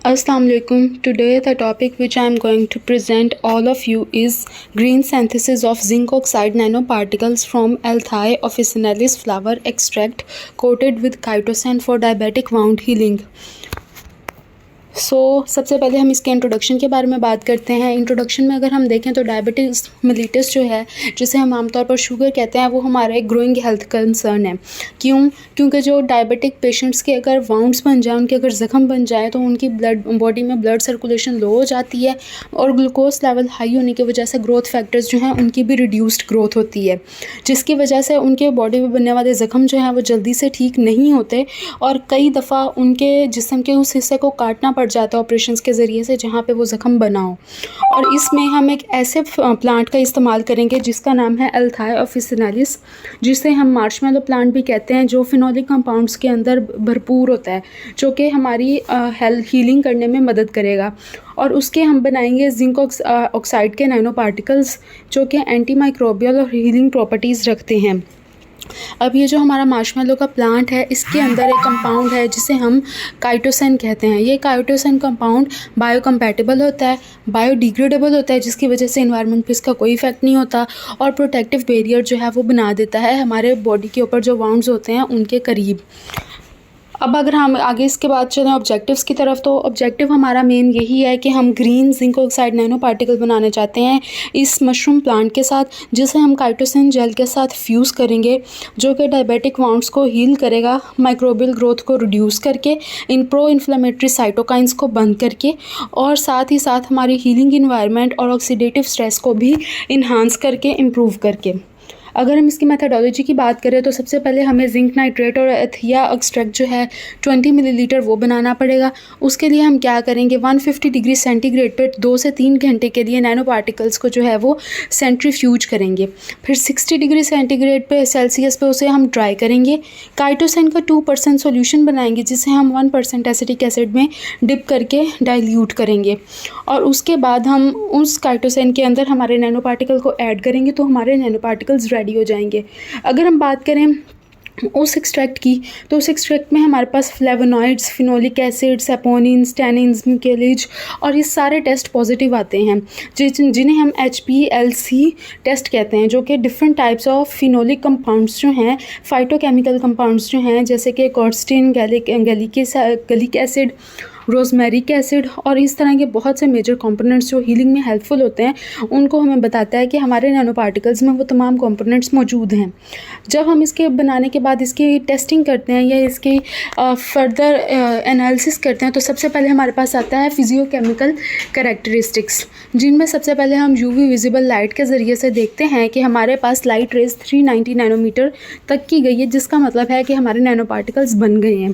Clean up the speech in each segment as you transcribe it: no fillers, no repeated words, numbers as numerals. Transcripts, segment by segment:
Assalamualaikum. Today the topic which I am going to present all of you is green synthesis of zinc oxide nanoparticles from Althaea officinalis flower extract coated with chitosan for diabetic wound healing. सबसे पहले हम इसके introduction के बारे में बात करते हैं। इंट्रोडक्शन में अगर हम देखें तो डायबिटीज़ मेलिटस जो है, जिसे हम आमतौर पर शुगर कहते हैं, वो हमारा एक ग्रोइंग हेल्थ कंसर्न है। क्योंकि जो डायबिटिक पेशेंट्स के अगर वाउंड्स बन जाए, उनके अगर ज़ख्म बन जाए, तो उनकी बॉडी में ब्लड सर्कुलेशन लो हो जाती है और ग्लूकोज लेवल हाई होने की वजह से ग्रोथ फैक्टर्स जो हैं उनकी भी रिड्यूस्ड ग्रोथ होती है, जिसकी वजह से उनके बॉडी में बनने वाले ज़ख्म जो हैं वो जल्दी से ठीक नहीं होते और कई दफ़ा उनके जिस्म के उस हिस्से को काटना पड़ जाता है ऑपरेशंस के ज़रिए से जहाँ पे वो ज़ख्म बना हो। और इसमें हम एक ऐसे प्लांट का इस्तेमाल करेंगे जिसका नाम है अल्थाया ऑफिसिनालिस, जिसे हम मार्शमेलो प्लांट भी कहते हैं, जो फिनोलिक कंपाउंड्स के अंदर भरपूर होता है, जो कि हमारी हेल्थ हीलिंग करने में मदद करेगा। और उसके हम बनाएंगे जिंक ऑक्साइड के नैनो पार्टिकल्स, जो कि एंटी माइक्रोबियल और हीलिंग प्रॉपर्टीज़ रखते हैं। अब ये जो हमारा मार्शमेलो का प्लांट है, इसके अंदर एक कंपाउंड है जिसे हम काइटोसन कहते हैं। ये काइटोसन कंपाउंड बायोकम्पैटिबल होता है, बायोडिग्रेडेबल होता है, जिसकी वजह से एनवायरनमेंट पे इसका कोई इफेक्ट नहीं होता और प्रोटेक्टिव बैरियर जो है वो बना देता है हमारे बॉडी के ऊपर जो वाउंड्स होते हैं उनके करीब। अब अगर हम आगे इसके बाद चलें ऑब्जेक्टिव्स की तरफ, तो ऑब्जेक्टिव हमारा मेन यही है कि हम green zinc oxide nano particle बनाना चाहते हैं इस मशरूम प्लांट के साथ, जिसे हम काइटोसन जेल के साथ फ्यूज़ करेंगे, जो कि डायबिटिक वाउंड्स को हील करेगा, माइक्रोबियल ग्रोथ को रिड्यूस करके, इन प्रो इन्फ्लेमेटरी साइटोकाइंस को बंद करके, और साथ ही साथ हमारी हीलिंग इन्वायरमेंट और ऑक्सीडेटिव स्ट्रेस को भी इन्हांस करके इम्प्रूव करके। अगर हम इसकी मेथडोलॉजी की बात करें तो सबसे पहले हमें जिंक नाइट्रेट और एथिया एक्सट्रैक्ट जो है 20 मिलीलीटर वो बनाना पड़ेगा। उसके लिए हम क्या करेंगे, 150 डिग्री सेंटीग्रेड पे 2 से 3 घंटे के लिए नैनो पार्टिकल्स को जो है वो सेंट्रीफ्यूज करेंगे। फिर 60 डिग्री सेंटीग्रेड पे सेल्सियस पे उसे हम ड्राई करेंगे। काइटोसन का 2% सोल्यूशन बनाएंगे, जिसे हम 1% एसिटिक एसिड में डिप करके डाइल्यूट करेंगे, और उसके बाद हम उस काइटोसन के अंदर हमारे नैनो पार्टिकल को ऐड करेंगे, तो हमारे नैनो पार्टिकल्स रेडी हो जाएंगे। अगर हम बात करें उस एक्सट्रैक्ट की, तो उस एक्सट्रैक्ट में हमारे पास flavonoids, phenolic acid, saponins, tannins, mucilage और ये सारे टेस्ट पॉजिटिव आते हैं, जिन्हें हम HPLC टेस्ट कहते हैं, जो कि different types of phenolic compounds जो हैं, फाइटोकेमिकल कंपाउंड्स जो हैं, जैसे कि कॉर्स्टिन, गैलिक एसिड, रोजमेरिक एसिड और इस तरह के बहुत से मेजर कंपोनेंट्स जो हीलिंग में हेल्पफुल होते हैं, उनको हमें बताता है कि हमारे नैनो पार्टिकल्स में वो तमाम कंपोनेंट्स मौजूद हैं। जब हम इसके बनाने के बाद इसकी टेस्टिंग करते हैं या इसकी फर्दर एनालिसिस करते हैं, तो सबसे पहले हमारे पास आता है फिजियोकेमिकल कैरेक्टरिस्टिक्स, जिनमें सबसे पहले हम UV विजिबल लाइट के ज़रिए से देखते हैं कि हमारे पास लाइट रेज 390 नैनोमीटर तक की गई है, जिसका मतलब है कि हमारे नैनो पार्टिकल्स बन गए हैं।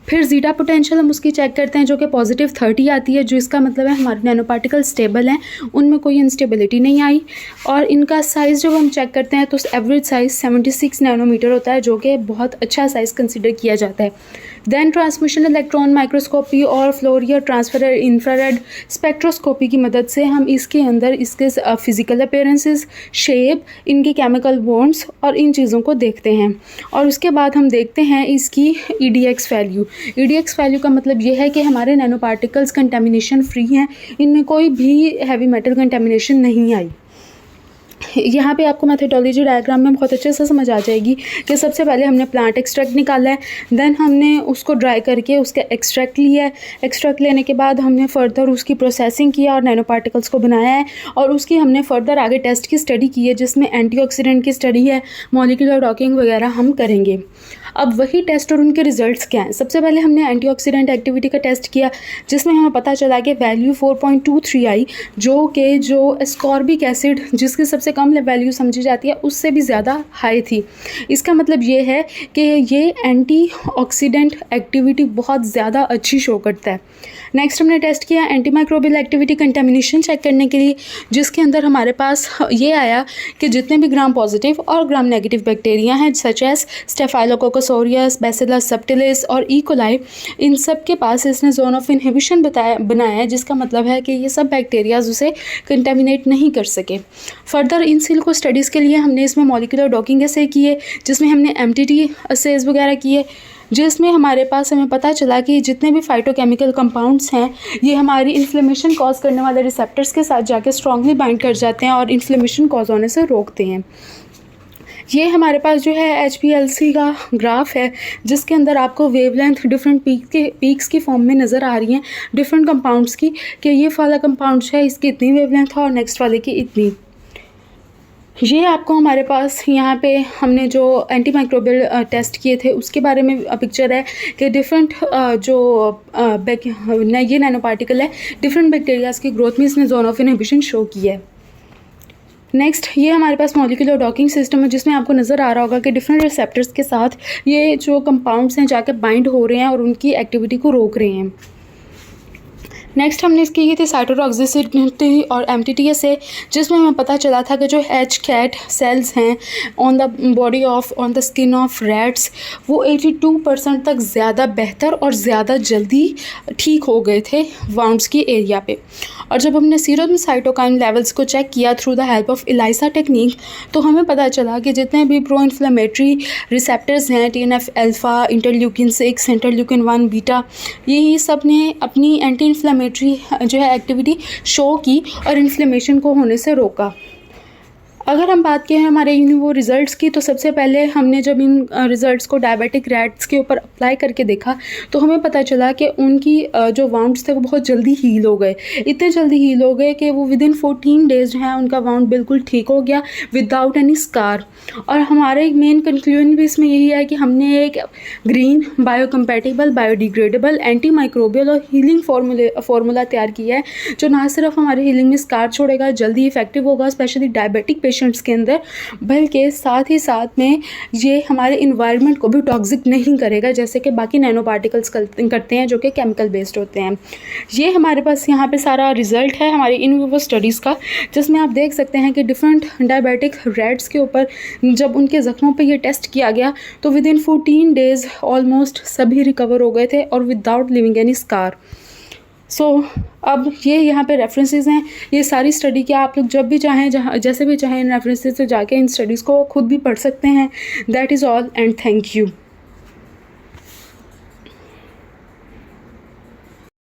फिर जीटा पोटेंशियल हम उसकी चेक करते हैं, जो कि पॉजिटिव 30 आती है, जो इसका मतलब है हमारे नैनो पार्टिकल स्टेबल हैं, उनमें कोई इंस्टेबिलिटी नहीं आई। और इनका साइज़ जब हम चेक करते हैं तो एवरेज साइज़ 76 नैनोमीटर होता है, जो कि बहुत अच्छा साइज़ कंसिडर किया जाता है। दैन ट्रांसमिशन इलेक्ट्रॉन माइक्रोस्कोपी और फ्लोरियर ट्रांसफर इंफ्रारेड स्पेक्ट्रोस्कोपी की मदद से हम इसके अंदर इसके फिज़िकल अपीयरेंसेस, शेप, इनके केमिकल बॉन्ड्स और इन चीज़ों को देखते हैं। और उसके बाद हम देखते हैं इसकी EDX वैल्यू। EDX वैल्यू का मतलब ये है कि हमारे नैनो पार्टिकल्स कंटेमिनेशन फ्री हैं, इनमें कोई भी हैवी मेटल कंटेमिनेशन नहीं आई। यहाँ पे आपको मेथडोलॉजी डायग्राम में बहुत अच्छे से समझ आ जाएगी कि सबसे पहले हमने प्लांट एक्सट्रैक्ट निकाला है, देन हमने उसको ड्राई करके उसका एक्सट्रैक्ट लिया है। एक्सट्रैक्ट लेने के बाद हमने फ़र्दर उसकी प्रोसेसिंग किया और नैनो पार्टिकल्स को बनाया है, और उसकी हमने फ़र्दर आगे टेस्ट की स्टडी की है, जिसमें एंटीऑक्सीडेंट की स्टडी है, मॉलिक्यूलर डॉकिंग वगैरह हम करेंगे। अब वही टेस्ट और उनके रिजल्ट्स क्या हैं। सबसे पहले हमने एंटीऑक्सीडेंट एक्टिविटी का टेस्ट किया, जिसमें हमें पता चला कि वैल्यू 4.23 आई, जो एस्कॉर्बिक एसिड, जिसकी सबसे कम वैल्यू समझी जाती है, उससे भी ज़्यादा हाई थी। इसका मतलब ये है कि ये एंटीऑक्सीडेंट एक्टिविटी बहुत ज़्यादा अच्छी शो करता है। नेक्स्ट हमने टेस्ट किया antimicrobial activity contamination check करने के लिए, जिसके अंदर हमारे पास ये आया कि जितने भी ग्राम पॉजिटिव और ग्राम नेगेटिव बैक्टीरिया हैं, such as Staphylococcus aureus, Bacillus subtilis और ई कोलाई, इन सब के पास इसने जोन ऑफ इनहिबिशन बनाया है, जिसका मतलब है कि ये सब बैक्टीरियाज उसे कंटेमिनेट नहीं कर सके। फर्दर इन सिलिको स्टडीज़ के लिए हमने इसमें मॉलिक्यूलर डॉकिंग असे किए, जिसमें हमने MTT असेज वगैरह किए। जिसमें हमारे पास हमें पता चला कि जितने भी फाइटोकेमिकल कंपाउंड्स हैं ये हमारी इन्फ्लेमेशन कॉज करने वाले रिसेप्टर्स के साथ जाके स्ट्रांगली बाइंड कर जाते हैं और इन्फ्लेमेशन कॉज होने से रोकते हैं। ये हमारे पास जो है HPLC का ग्राफ है जिसके अंदर आपको वेवलेंथ डिफरेंट पीक्स की फॉर्म में नज़र आ रही हैं डिफरेंट कंपाउंड्स की, कि ये वाला कंपाउंड है इसकी इतनी वेवलेंथ है और नेक्स्ट वाले की इतनी। ये आपको हमारे पास यहाँ पे हमने जो एंटी माइक्रोबियल टेस्ट किए थे उसके बारे में पिक्चर है कि डिफरेंट ये नैनो पार्टिकल है डिफरेंट बैक्टीरियाज़ की ग्रोथ में इसने जोन ऑफ इनहिबिशन शो किया है। नेक्स्ट ये हमारे पास मॉलिक्यूलर डॉकिंग सिस्टम है जिसमें आपको नज़र आ रहा होगा कि डिफरेंट रिसेप्टर्स के साथ ये जो कंपाउंड्स हैं जाकर बाइंड हो रहे हैं और उनकी एक्टिविटी को रोक रहे हैं। नेक्स्ट हमने इसकी की थी साइटोटॉक्सिसिटी और MTTA से, जिसमें हमें पता चला था कि जो HCAT सेल्स हैं on the skin of rats वो 82% तक ज़्यादा बेहतर और ज़्यादा जल्दी ठीक हो गए थे वाउंड्स की एरिया पे। और जब हमने सीरम साइटोकाइन लेवल्स को चेक किया through the help of ELISA technique तो हमें पता चला कि जितने भी प्रो इन्फ्लेमेटरी रिसेप्टर्स हैं TNF alpha, interleukin 6, interleukin 1 beta, यही सब ने अपनी एंटी इन्फ्लेमेटरी जो है एक्टिविटी शो की और इन्फ्लेमेशन को होने से रोका। अगर हम बात करें हमारे इन वो रिज़ल्ट्स की तो सबसे पहले हमने जब इन रिज़ल्ट्स को डायबिटिक रैट्स के ऊपर अप्लाई करके देखा तो हमें पता चला कि उनकी जो वाउंड्स थे वो बहुत जल्दी हील हो गए, इतने जल्दी हील हो गए कि वो विदिन 14 डेज़ जो है उनका वाउंड बिल्कुल ठीक हो गया विदाउट एनी स्कार। और हमारे मेन कंक्लूजन भी इसमें यही है कि हमने एक green biocompatible biodegradable anti microbial और हीलिंग फार्मूला तैयार किया है जो ना सिर्फ हमारे हीलिंग में स्कार छोड़ेगा, जल्दी इफेक्टिव होगा स्पेशली डायबिटिक पेशेंट्स के अंदर, बल्कि साथ ही साथ में ये हमारे इन्वायरमेंट को भी टॉक्सिक नहीं करेगा जैसे कि बाकी नैनो पार्टिकल्स करते हैं जो कि केमिकल बेस्ड होते हैं। ये हमारे पास यहाँ पे सारा रिजल्ट है हमारी इन विवो स्टडीज़ का, जिसमें आप देख सकते हैं कि डिफरेंट डायबिटिक रैट्स के ऊपर जब उनके ज़ख्मों पे ये टेस्ट किया गया तो विद इन 14 डेज़ ऑलमोस्ट सभी रिकवर हो गए थे और विदाउट लिविंग एनी स्कार। अब ये यहाँ पे रेफरेंसेस हैं, ये सारी स्टडी के आप लोग जब भी चाहें जैसे भी चाहें इन रेफरेंसेस से जाके इन स्टडीज़ को खुद भी पढ़ सकते हैं। That is all and thank you.